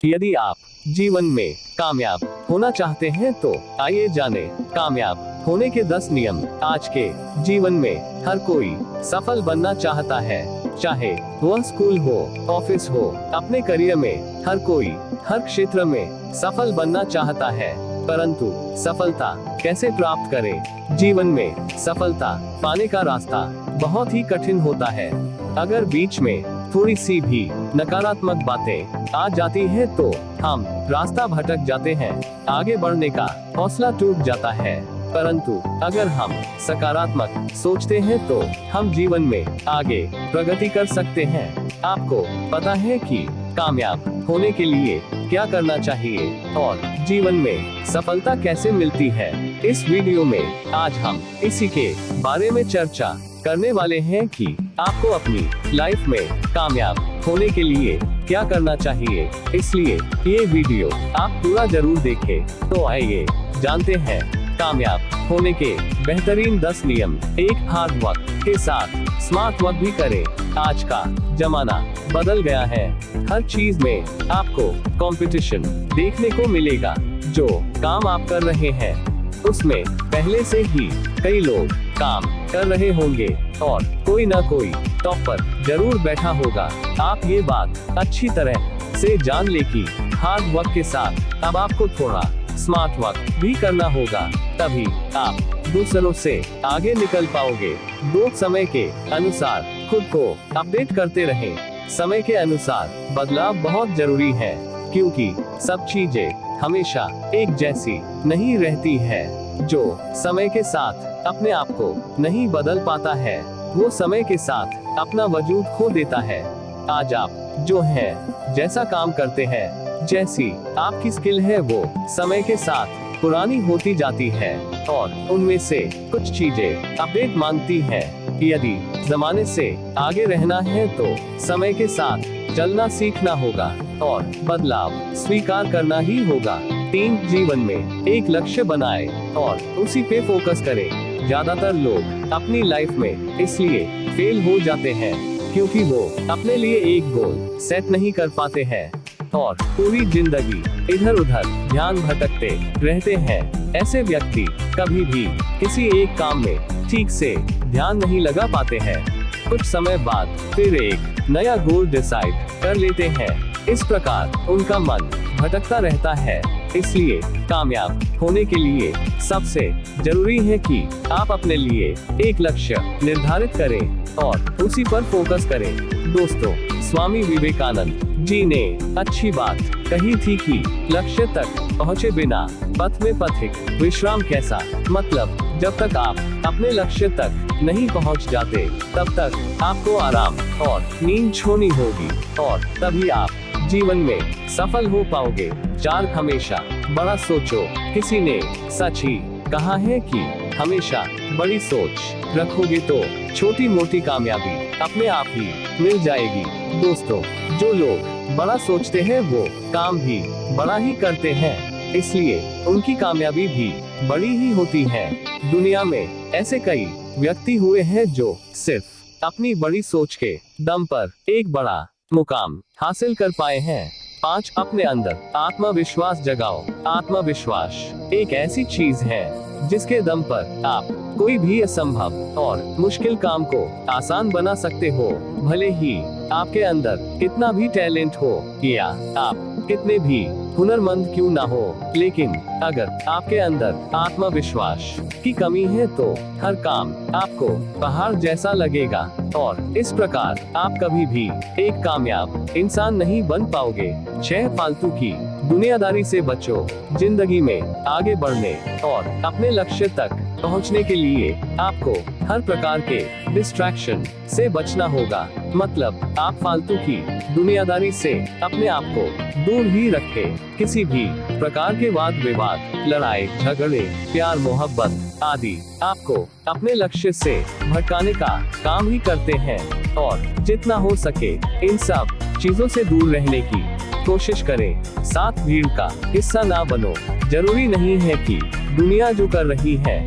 यदि आप जीवन में कामयाब होना चाहते हैं तो आइए जाने कामयाब होने के 10 नियम। आज के जीवन में हर कोई सफल बनना चाहता है, चाहे वह स्कूल हो, ऑफिस हो, अपने करियर में हर कोई हर क्षेत्र में सफल बनना चाहता है। परंतु सफलता कैसे प्राप्त करें? जीवन में सफलता पाने का रास्ता बहुत ही कठिन होता है। अगर बीच में थोड़ी सी भी नकारात्मक बातें आ जाती है तो हम रास्ता भटक जाते हैं, आगे बढ़ने का हौसला टूट जाता है। परंतु अगर हम सकारात्मक सोचते हैं तो हम जीवन में आगे प्रगति कर सकते हैं। आपको पता है कि कामयाब होने के लिए क्या करना चाहिए और जीवन में सफलता कैसे मिलती है? इस वीडियो में आज हम इसी के बारे में चर्चा करने वाले हैं कि आपको अपनी लाइफ में कामयाब होने के लिए क्या करना चाहिए। इसलिए ये वीडियो आप पूरा जरूर देखें। तो आइए जानते हैं कामयाब होने के बेहतरीन 10 नियम। 1. हार्ड वर्क के साथ स्मार्ट वर्क भी करें। आज का जमाना बदल गया है। हर चीज में आपको कंपटीशन देखने को मिलेगा। जो काम आप कर रहे हैं उसमें पहले से ही कई लोग काम कर रहे होंगे और कोई ना कोई टॉप पर जरूर बैठा होगा। आप ये बात अच्छी तरह से जान ले कि हार्ड वर्क के साथ अब आपको थोड़ा स्मार्ट वर्क भी करना होगा, तभी आप दूसरों से आगे निकल पाओगे। 2. समय के अनुसार खुद को अपडेट करते रहें। समय के अनुसार बदलाव बहुत जरूरी है, क्योंकि सब चीजें हमेशा एक जैसी नहीं रहती है। जो समय के साथ अपने आप को नहीं बदल पाता है वो समय के साथ अपना वजूद खो देता है। आज आप जो है जैसा काम करते हैं, जैसी आपकी स्किल है, वो समय के साथ पुरानी होती जाती है और उनमें से कुछ चीजें अपडेट मांगती हैं। यदि जमाने से आगे रहना है तो समय के साथ चलना सीखना होगा और बदलाव स्वीकार करना ही होगा। 3. जीवन में एक लक्ष्य बनाए और उसी पे फोकस करें। ज्यादातर लोग अपनी लाइफ में इसलिए फेल हो जाते हैं क्योंकि वो अपने लिए एक गोल सेट नहीं कर पाते हैं और पूरी जिंदगी इधर उधर ध्यान भटकते रहते हैं। ऐसे व्यक्ति कभी भी किसी एक काम में ठीक से ध्यान नहीं लगा पाते हैं। कुछ समय बाद फिर एक नया गोल डिसाइड कर लेते हैं। इस प्रकार उनका मन भटकता रहता है। इसलिए कामयाब होने के लिए सबसे जरूरी है कि आप अपने लिए एक लक्ष्य निर्धारित करें और उसी पर फोकस करें। दोस्तों, स्वामी विवेकानंद जी ने अच्छी बात कही थी कि लक्ष्य तक पहुँचे बिना पथ में पथिक विश्राम कैसा। मतलब जब तक आप अपने लक्ष्य तक नहीं पहुँच जाते तब तक आपको आराम और नींद छोड़नी होगी और तभी आप जीवन में सफल हो पाओगे। 4. हमेशा बड़ा सोचो। किसी ने सच ही कहा है कि हमेशा बड़ी सोच रखोगे तो छोटी मोटी कामयाबी अपने आप ही मिल जाएगी। दोस्तों, जो लोग बड़ा सोचते हैं वो काम भी बड़ा ही करते हैं, इसलिए उनकी कामयाबी भी बड़ी ही होती है। दुनिया में ऐसे कई व्यक्ति हुए हैं जो सिर्फ अपनी बड़ी सोच के दम पर एक बड़ा मुकाम हासिल कर पाए हैं। 5. अपने अंदर आत्मविश्वास जगाओ। आत्मविश्वास एक ऐसी चीज है जिसके दम पर आप कोई भी असंभव और मुश्किल काम को आसान बना सकते हो। भले ही आपके अंदर कितना भी टैलेंट हो या आप कितने भी हुनरमंद क्यों ना हो, लेकिन अगर आपके अंदर आत्मविश्वास की कमी है तो हर काम आपको पहाड़ जैसा लगेगा और इस प्रकार आप कभी भी एक कामयाब इंसान नहीं बन पाओगे। 6. फालतू की दुनियादारी से बचो। जिंदगी में आगे बढ़ने और अपने लक्ष्य तक पहुंचने के लिए आपको हर प्रकार के डिस्ट्रैक्शन से बचना होगा। मतलब आप फालतू की दुनियादारी से अपने आप को दूर ही रखें। किसी भी प्रकार के वाद विवाद, लड़ाई झगड़े, प्यार मोहब्बत आदि आपको अपने लक्ष्य से भटकाने का काम ही करते हैं और जितना हो सके इन सब चीजों से दूर रहने की कोशिश करें। 7. भीड़ का हिस्सा ना बनो। जरूरी नहीं है कि दुनिया जो कर रही है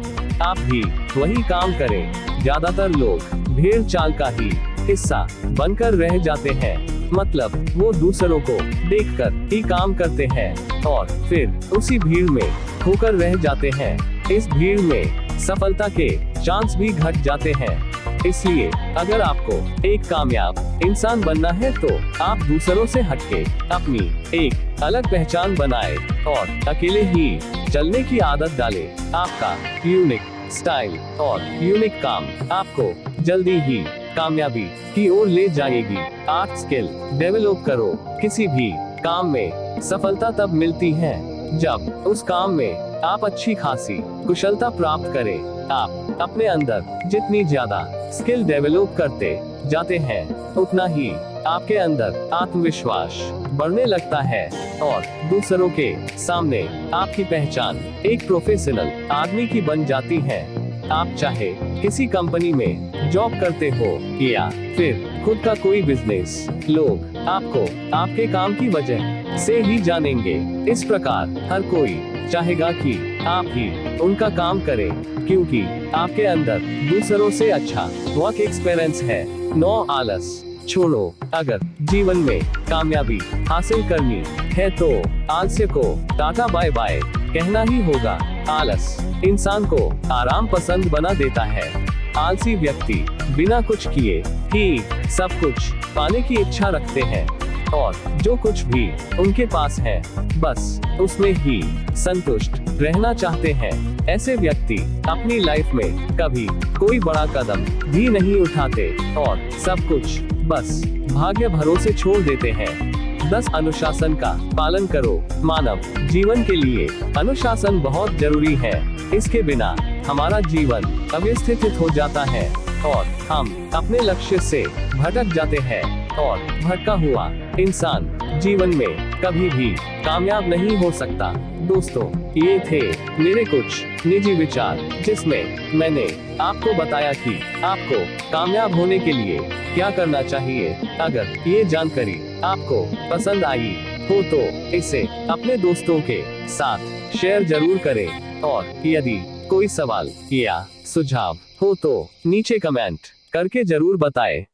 आप भी वही काम करें। ज्यादातर लोग भीड़ चाल का ही हिस्सा बनकर रह जाते हैं मतलब वो दूसरों को देखकर ही काम करते हैं और फिर उसी भीड़ में खोकर रह जाते हैं। इस भीड़ में सफलता के चांस भी घट जाते हैं। इसलिए अगर आपको एक कामयाब इंसान बनना है तो आप दूसरों से हटके अपनी एक अलग पहचान बनाए और अकेले ही चलने की आदत डाले। आपका यूनिक स्टाइल और यूनिक काम आपको जल्दी ही कामयाबी की ओर ले जाएगी। आर्ट स्किल डेवलप करो। किसी भी काम में सफलता तब मिलती है जब उस काम में आप अच्छी खासी कुशलता प्राप्त करें। आप अपने अंदर जितनी ज्यादा स्किल डेवलप करते जाते हैं उतना ही आपके अंदर आत्मविश्वास बढ़ने लगता है और दूसरों के सामने आपकी पहचान एक प्रोफेशनल आदमी की बन जाती है। आप चाहे किसी कंपनी में जॉब करते हो या फिर खुद का कोई बिजनेस, लोग आपको आपके काम की वजह से ही जानेंगे। इस प्रकार हर कोई चाहेगा कि आप ही उनका काम करें क्योंकि आपके अंदर दूसरों से अच्छा वर्क एक्सपीरियंस है। 9 आलस छोड़ो। अगर जीवन में कामयाबी हासिल करनी है तो आलस्य को टाटा बाय बाय कहना ही होगा। आलस इंसान को आराम पसंद बना देता है। आलसी व्यक्ति बिना कुछ किए ही सब कुछ पाने की इच्छा रखते हैं और जो कुछ भी उनके पास है बस उसमें ही संतुष्ट रहना चाहते हैं। ऐसे व्यक्ति अपनी लाइफ में कभी कोई बड़ा कदम भी नहीं उठाते और सब कुछ बस भाग्य भरोसे छोड़ देते हैं। 10 अनुशासन का पालन करो। मानव जीवन के लिए अनुशासन बहुत जरूरी है। इसके बिना हमारा जीवन अव्यवस्थित हो जाता है और हम अपने लक्ष्य से भटक जाते हैं और भटका हुआ इंसान जीवन में कभी भी कामयाब नहीं हो सकता। दोस्तों, ये थे मेरे कुछ निजी विचार जिसमें मैंने आपको बताया कि आपको कामयाब होने के लिए क्या करना चाहिए। अगर ये जानकारी आपको पसंद आई हो तो इसे अपने दोस्तों के साथ शेयर जरूर करें और यदि कोई सवाल या सुझाव हो तो नीचे कमेंट करके जरूर बताएं।